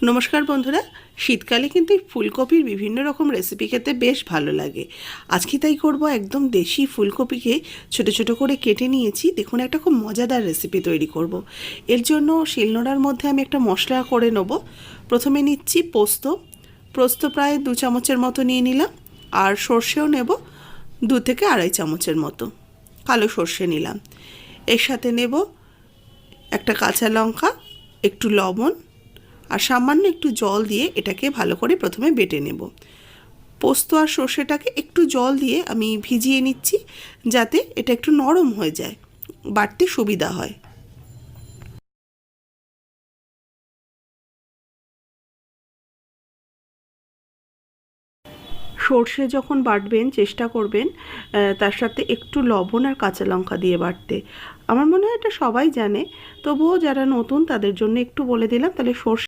নমস্কার বন্ধুরা, শীতকালে কিন্তু ফুলকপির বিভিন্ন রকম রেসিপি খেতে বেশ ভালো লাগে। আজকে তাই করব, একদম দেশি ফুলকপিকে ছোট ছোট করে কেটে নিয়েছি। দেখুন, একটা খুব মজাদার রেসিপি তৈরি করব। এর জন্য শিলনোড়ার মধ্যে আমি একটা মশলা করে নেব। প্রথমে নিচ্ছি পোস্ত। পোস্ত প্রায় 2 চামচের মতো নিয়ে নিলাম। আর সর্ষেও নেব 2 থেকে আড়াই চামচের মতো। কালো সর্ষে নিলাম। এর সাথে নেব একটা কাঁচা লঙ্কা, একটু লবণ আর সামান্য একটু জল দিয়ে এটাকে ভালো করে প্রথমে বেটে নেব। পোস্ত আর সর্ষেটাকে একটু জল দিয়ে আমি ভিজিয়ে নিচ্ছি, যাতে এটা একটু নরম হয়ে যায়, বাটতে সুবিধা হয়। সর্ষে যখন বাটবেন চেষ্টা করবেন তার সাথে একটু লবণ আর কাঁচা লঙ্কা দিয়ে বাটতে। আমার মনে হয় এটা সবাই জানে, তবুও যারা নতুন তাদের জন্য একটু বলে দিলাম। তাহলে সর্ষে